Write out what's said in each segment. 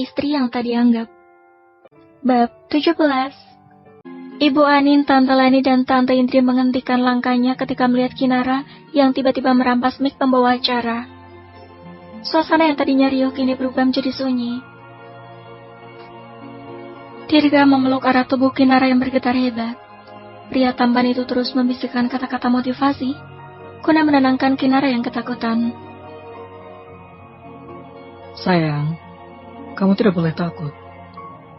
istri yang tak dianggap. Bab 17. Ibu Anin, Tante Lani, dan Tante Indri menghentikan langkahnya ketika melihat Kinara yang tiba-tiba merampas mic pembawa acara. Suasana yang tadinya riuh kini berubah menjadi sunyi. Dirga memeluk arah tubuh Kinara yang bergetar hebat. Pria tampan itu terus membisikkan kata-kata motivasi guna menenangkan Kinara yang ketakutan. Sayang, kamu tidak boleh takut.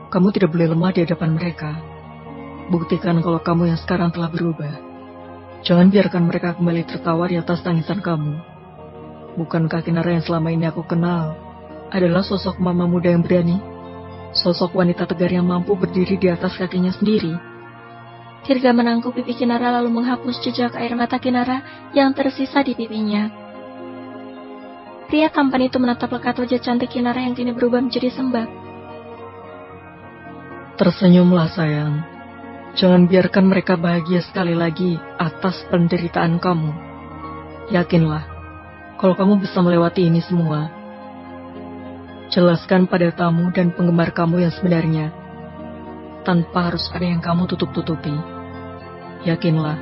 Kamu tidak boleh lemah di hadapan mereka. Buktikan kalau kamu yang sekarang telah berubah. Jangan biarkan mereka kembali tertawa di atas tangisan kamu. Bukankah Kinara yang selama ini aku kenal adalah sosok mama muda yang berani? Sosok wanita tegar yang mampu berdiri di atas kakinya sendiri. Dirga menangkuk pipi Kinara lalu menghapus jejak air mata Kinara yang tersisa di pipinya. Pria tampan itu menatap lekat wajah cantik Kinara yang kini berubah menjadi sembab. Tersenyumlah sayang. Jangan biarkan mereka bahagia sekali lagi atas penderitaan kamu. Yakinlah, kalau kamu bisa melewati ini semua. Jelaskan pada tamu dan penggemar kamu yang sebenarnya, tanpa harus ada yang kamu tutup-tutupi. Yakinlah,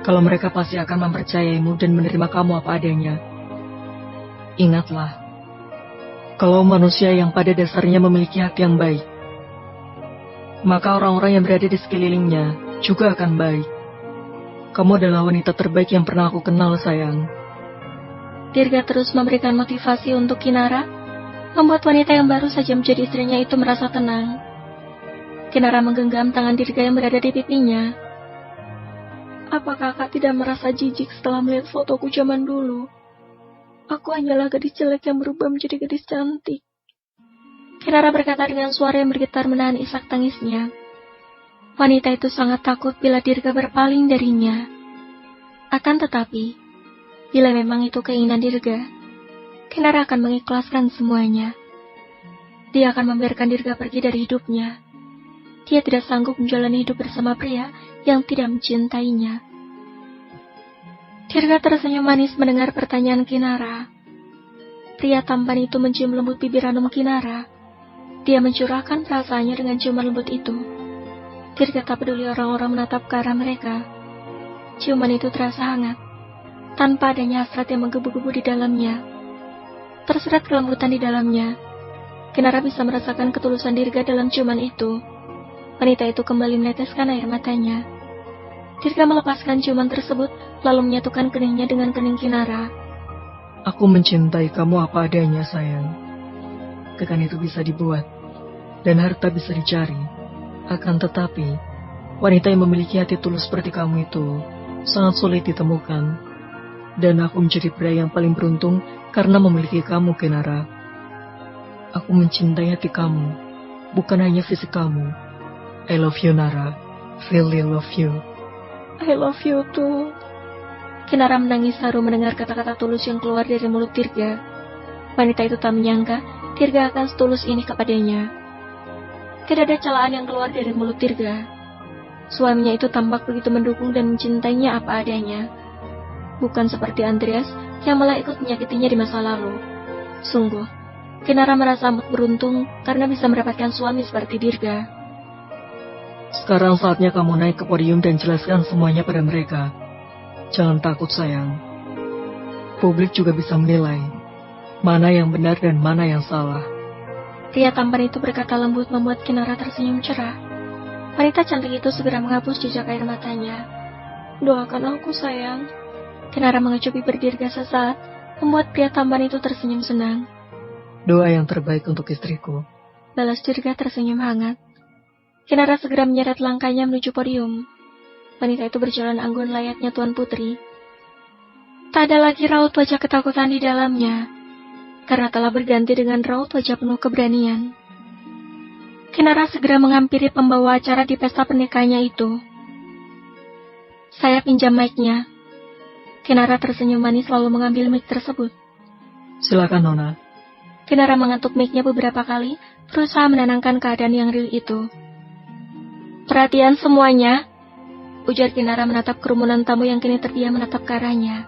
kalau mereka pasti akan mempercayaimu dan menerima kamu apa adanya. Ingatlah, kalau manusia yang pada dasarnya memiliki hati yang baik, maka orang-orang yang berada di sekelilingnya juga akan baik. Kamu adalah wanita terbaik yang pernah aku kenal, sayang. Dirga terus memberikan motivasi untuk Kinara, membuat wanita yang baru saja menjadi istrinya itu merasa tenang. Kinara menggenggam tangan Dirga yang berada di pipinya. Apa kakak tidak merasa jijik setelah melihat fotoku zaman dulu? Aku hanyalah gadis jelek yang berubah menjadi gadis cantik. Kinara berkata dengan suara yang bergetar menahan isak tangisnya. Wanita itu sangat takut bila Dirga berpaling darinya. Akan tetapi, bila memang itu keinginan Dirga, Kinara akan mengikhlaskan semuanya. Dia akan membiarkan Dirga pergi dari hidupnya. Dia tidak sanggup menjalani hidup bersama pria yang tidak mencintainya. Dirga tersenyum manis mendengar pertanyaan Kinara. Pria tampan itu mencium lembut bibir ranum Kinara. Dia mencurahkan perasaannya dengan ciuman lembut itu. Dirga tak peduli orang-orang menatap ke arah mereka. Ciuman itu terasa hangat, tanpa adanya hasrat yang menggebu-gebu di dalamnya. Terserat kelembutan di dalamnya. Kinara bisa merasakan ketulusan Dirga dalam ciuman itu. Wanita itu kembali meneteskan air matanya. Dirga melepaskan ciuman tersebut, lalu menyatukan keningnya dengan kening Kinara. Aku mencintai kamu apa adanya, sayang. Kekayaan itu bisa dibuat, dan harta bisa dicari. Akan tetapi, wanita yang memiliki hati tulus seperti kamu itu sangat sulit ditemukan. Dan aku menjadi pria yang paling beruntung karena memiliki kamu, Kinara. Aku mencintai hati kamu, bukan hanya fisik kamu. I love you, Nara. Really love you. I love you too. Kinara menangis haru mendengar kata-kata tulus yang keluar dari mulut Dirga. Wanita itu tak menyangka Dirga akan setulus ini kepadanya. Tidak ada celaan yang keluar dari mulut Dirga. Suaminya itu tampak begitu mendukung dan mencintainya apa adanya. Bukan seperti Andreas yang malah ikut menyakitinya di masa lalu. Sungguh, Kinara merasa amat beruntung karena bisa mendapatkan suami seperti Dirga. Sekarang saatnya kamu naik ke podium dan jelaskan semuanya pada mereka. Jangan takut, sayang. Publik juga bisa menilai mana yang benar dan mana yang salah. Pria tampan itu berkata lembut membuat Kinara tersenyum cerah. Wanita cantik itu segera menghapus jejak air matanya. Doakan aku, sayang. Kinara mengecup bibir Dirga sesaat, membuat pria tampan itu tersenyum senang. Doa yang terbaik untuk istriku. Balas Dirga tersenyum hangat. Kinara segera menyeret langkahnya menuju podium. Wanita itu berjalan anggun layaknya Tuan Putri. Tak ada lagi raut wajah ketakutan di dalamnya, karena telah berganti dengan raut wajah penuh keberanian. Kinara segera menghampiri pembawa acara di pesta pernikahannya itu. Saya pinjam mic-nya. Kinara tersenyum manis lalu mengambil mic tersebut. Silakan, Nona. Kinara mengetuk mic-nya beberapa kali, berusaha menenangkan keadaan yang riuh itu. Perhatian semuanya, ujar Kinara menatap kerumunan tamu yang kini terdiam menatap ke arahnya.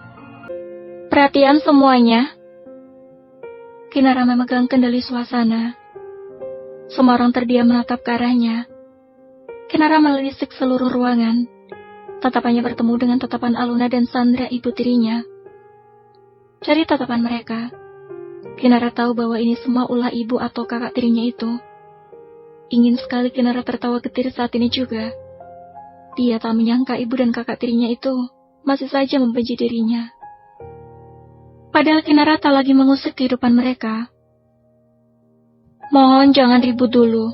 Perhatian semuanya. Kinara memegang kendali suasana. Semua orang terdiam menatap ke arahnya. Kinara menelisik seluruh ruangan. Tatapannya bertemu dengan tatapan Aluna dan Sandra, ibu tirinya. Dari tatapan mereka, Kinara tahu bahwa ini semua ulah ibu atau kakak tirinya itu. Ingin sekali Kinara tertawa getir saat ini juga. Dia tak menyangka ibu dan kakak tirinya itu masih saja membenci dirinya. Padahal Kinara tak lagi mengusik kehidupan mereka. Mohon jangan ribut dulu.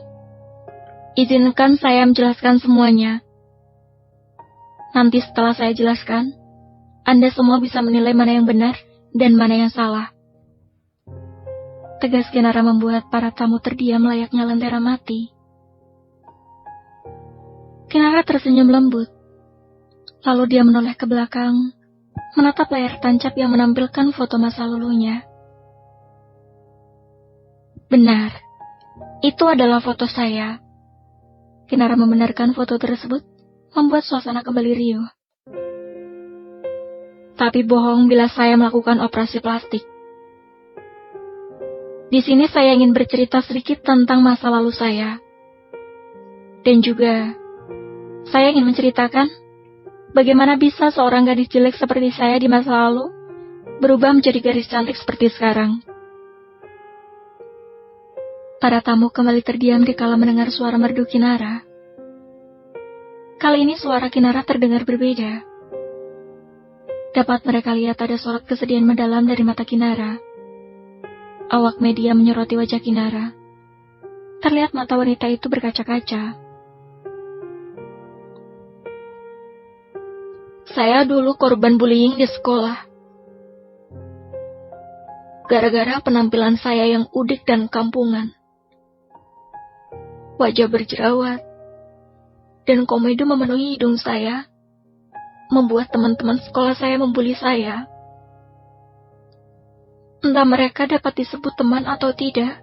Izinkan saya menjelaskan semuanya. Nanti setelah saya jelaskan, Anda semua bisa menilai mana yang benar dan mana yang salah. Tegas Kinara membuat para tamu terdiam layaknya lentera mati. Kinara tersenyum lembut. Lalu dia menoleh ke belakang, menatap layar tancap yang menampilkan foto masa lalunya. Benar, itu adalah foto saya. Kinara membenarkan foto tersebut membuat suasana kembali riuh. Tapi bohong bila saya melakukan operasi plastik. Di sini saya ingin bercerita sedikit tentang masa lalu saya. Dan juga, saya ingin menceritakan bagaimana bisa seorang gadis jelek seperti saya di masa lalu berubah menjadi gadis cantik seperti sekarang. Para tamu kembali terdiam dikala mendengar suara merdu Kinara. Kali ini suara Kinara terdengar berbeda. Dapat mereka lihat ada sorot kesedihan mendalam dari mata Kinara. Awak media menyoroti wajah Kinara. Terlihat mata wanita itu berkaca-kaca. Saya dulu korban bullying di sekolah. Gara-gara penampilan saya yang udik dan kampungan. Wajah berjerawat dan komedo memenuhi hidung saya, membuat teman-teman sekolah saya membuli saya. Entah mereka dapat disebut teman atau tidak.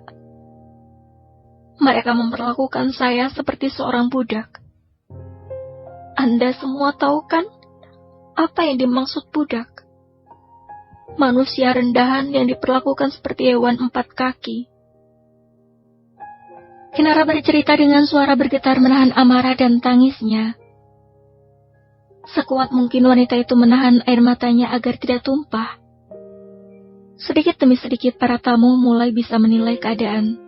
Mereka memperlakukan saya seperti seorang budak. Anda semua tahu kan apa yang dimaksud budak? Manusia rendahan yang diperlakukan seperti hewan 4 kaki. Kinara bercerita dengan suara bergetar menahan amarah dan tangisnya. Sekuat mungkin wanita itu menahan air matanya agar tidak tumpah. Sedikit demi sedikit para tamu mulai bisa menilai keadaan.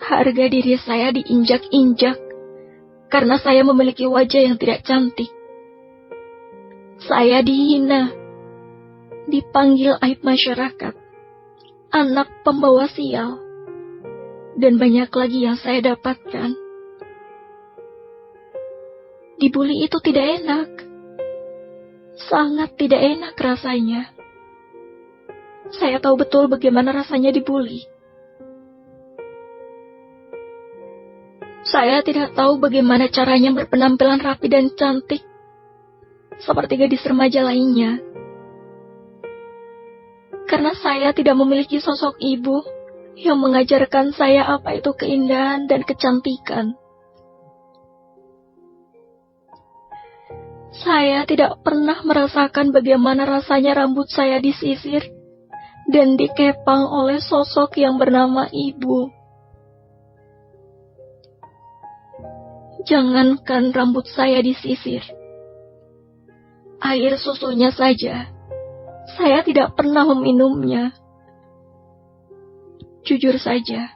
Harga diri saya diinjak-injak karena saya memiliki wajah yang tidak cantik. Saya dihina, dipanggil aib masyarakat, anak pembawa sial, dan banyak lagi yang saya dapatkan. Dibully itu tidak enak. Sangat tidak enak rasanya. Saya tahu betul bagaimana rasanya dibully. Saya tidak tahu bagaimana caranya berpenampilan rapi dan cantik, seperti gadis remaja lainnya. Karena saya tidak memiliki sosok ibu yang mengajarkan saya apa itu keindahan dan kecantikan. Saya tidak pernah merasakan bagaimana rasanya rambut saya disisir dan dikepang oleh sosok yang bernama ibu. Jangankan rambut saya disisir, air susunya saja, saya tidak pernah meminumnya. Jujur saja,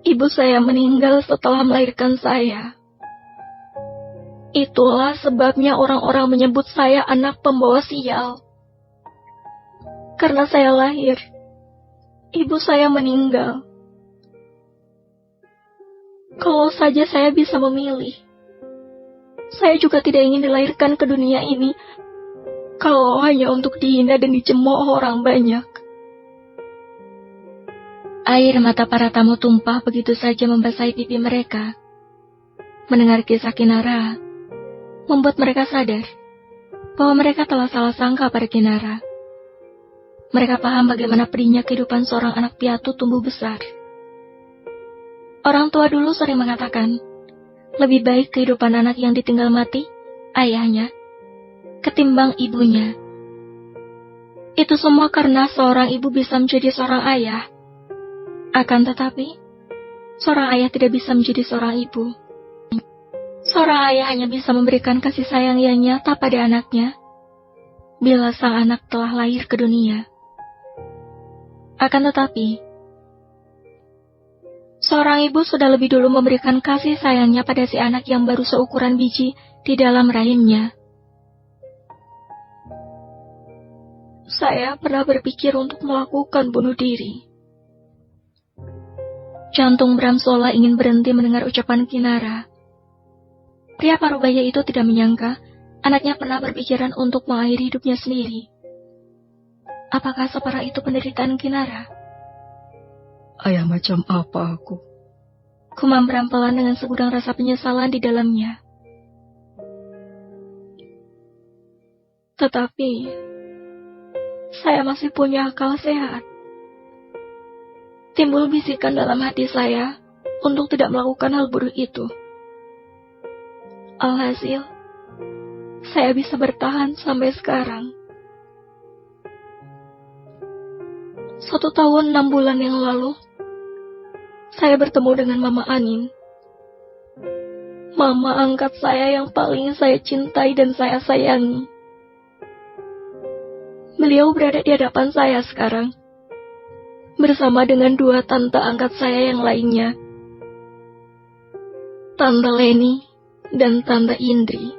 ibu saya meninggal setelah melahirkan saya. Itulah sebabnya orang-orang menyebut saya anak pembawa sial. Karena saya lahir, ibu saya meninggal. Kalau saja saya bisa memilih, saya juga tidak ingin dilahirkan ke dunia ini kalau hanya untuk dihina dan dicemooh orang banyak. Air mata para tamu tumpah begitu saja membasahi pipi mereka. Mendengar kisah Kinara membuat mereka sadar bahwa mereka telah salah sangka pada Kinara. Mereka paham bagaimana pedihnya kehidupan seorang anak piatu tumbuh besar. Orang tua dulu sering mengatakan, lebih baik kehidupan anak yang ditinggal mati, ayahnya, ketimbang ibunya. Itu semua karena seorang ibu bisa menjadi seorang ayah. Akan tetapi, seorang ayah tidak bisa menjadi seorang ibu. Seorang ayah hanya bisa memberikan kasih sayang yang nyata pada anaknya bila sang anak telah lahir ke dunia. Akan tetapi, seorang ibu sudah lebih dulu memberikan kasih sayangnya pada si anak yang baru seukuran biji di dalam rahimnya. Saya pernah berpikir untuk melakukan bunuh diri. Jantung Bram seolah ingin berhenti mendengar ucapan Kinara. Pria Parubaya itu tidak menyangka anaknya pernah berpikiran untuk mengakhiri hidupnya sendiri. Apakah separah itu penderitaan Kinara? Ayah macam apa aku? Gumam Bram pelan dengan segudang rasa penyesalan di dalamnya. Tetapi, saya masih punya akal sehat. Timbul bisikan dalam hati saya untuk tidak melakukan hal buruk itu. Alhasil, saya bisa bertahan sampai sekarang. 1 tahun 6 bulan yang lalu, saya bertemu dengan Mama Anin. Mama angkat saya yang paling saya cintai dan saya sayangi. Beliau berada di hadapan saya sekarang, bersama dengan 2 tante angkat saya yang lainnya, Tante Leni dan Tante Indri.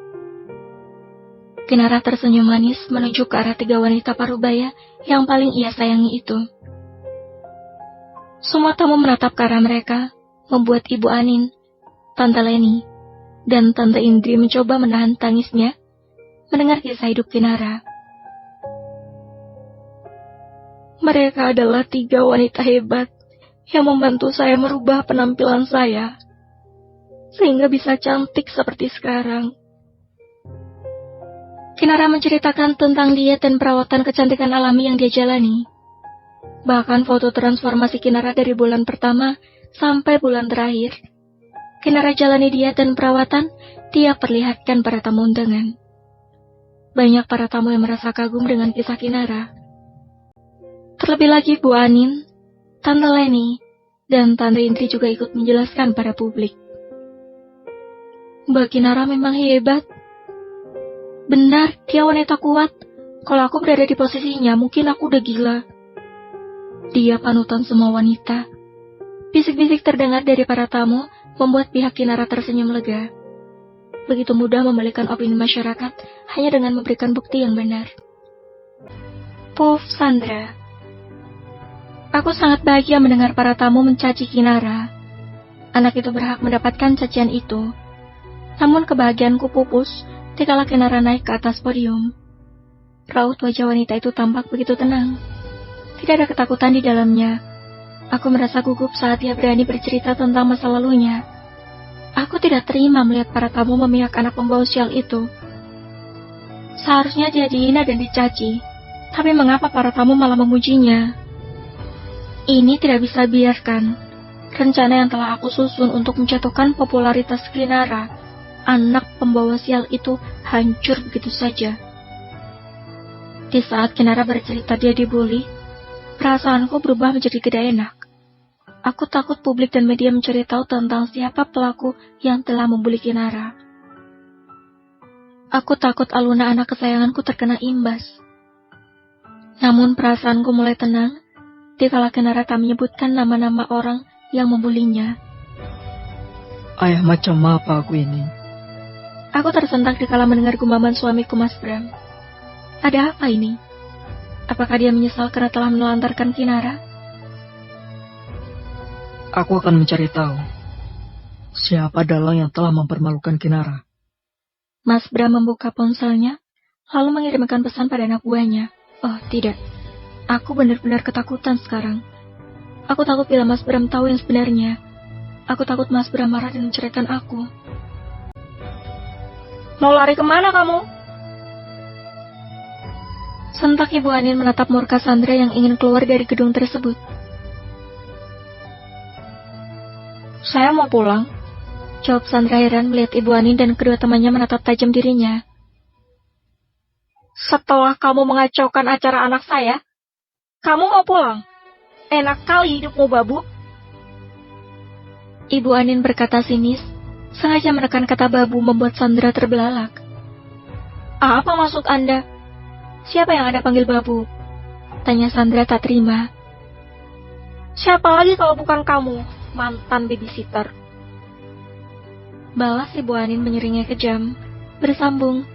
Kinara tersenyum manis menuju ke arah 3 wanita Parubaya yang paling ia sayangi itu. Semua tamu menatap ke arah mereka, membuat Ibu Anin, Tante Leni, dan Tante Indri mencoba menahan tangisnya mendengar kisah hidup Kinara. Mereka adalah 3 wanita hebat yang membantu saya merubah penampilan saya, sehingga bisa cantik seperti sekarang. Kinara menceritakan tentang diet dan perawatan kecantikan alami yang dia jalani. Bahkan foto transformasi Kinara dari bulan pertama sampai bulan terakhir. Kinara jalani diet dan perawatan, dia perlihatkan para tamu undangan. Banyak para tamu yang merasa kagum dengan kisah Kinara. Terlebih lagi Bu Anin, Tante Leni, dan Tante Indri juga ikut menjelaskan pada publik. Mbak Kinara memang hebat. Benar, dia wanita kuat. Kalau aku berada di posisinya, mungkin aku udah gila. Dia panutan semua wanita. Bisik-bisik terdengar dari para tamu, membuat pihak Kinara tersenyum lega. Begitu mudah membalikan opini masyarakat hanya dengan memberikan bukti yang benar. Puff Sandra. Aku sangat bahagia mendengar para tamu mencaci Kinara. Anak itu berhak mendapatkan cacian itu. Namun kebahagiaanku pupus dikala Kinara naik ke atas podium. Raut wajah wanita itu tampak begitu tenang. Tidak ada ketakutan di dalamnya. Aku merasa gugup saat dia berani bercerita tentang masa lalunya. Aku tidak terima melihat para tamu memihak anak pembawa sial itu. Seharusnya dia dihina dan dicaci. Tapi mengapa para tamu malah memujinya? Ini tidak bisa biarkan. Rencana yang telah aku susun untuk menjatuhkan popularitas Kinara, anak pembawa sial itu, hancur begitu saja. Di saat Kinara bercerita dia dibully, perasaanku berubah menjadi tidak enak. Aku takut publik dan media mencari tahu tentang siapa pelaku yang telah membuli Kinara. Aku takut Aluna anak kesayanganku terkena imbas. Namun perasaanku mulai tenang dikala Kinara tak menyebutkan nama-nama orang yang membulinya. Ayah macam apa aku ini? Aku tersentak dikala mendengar gumaman suamiku Mas Bram. Ada apa ini? Apakah dia menyesal karena telah menelantarkan Kinara? Aku akan mencari tahu siapa dalang yang telah mempermalukan Kinara. Mas Bram membuka ponselnya, lalu mengirimkan pesan pada anak buahnya. Oh tidak, aku benar-benar ketakutan sekarang. Aku takut bila Mas Bram tahu yang sebenarnya. Aku takut Mas Bram marah dan menceraikan aku. Mau lari kemana kamu? Sentak Ibu Anin menatap murka Sandra yang ingin keluar dari gedung tersebut. Saya mau pulang, jawab Sandra heran melihat Ibu Anin dan kedua temannya menatap tajam dirinya. Setelah kamu mengacaukan acara anak saya, kamu mau pulang? Enak kali hidupmu, Babu. Ibu Anin berkata sinis, sengaja menekan kata babu membuat Sandra terbelalak. Apa maksud Anda? Siapa yang Anda panggil babu? Tanya Sandra tak terima. Siapa lagi kalau bukan kamu, mantan babysitter? Balas Ibu Anin menyeringnya kejam, bersambung.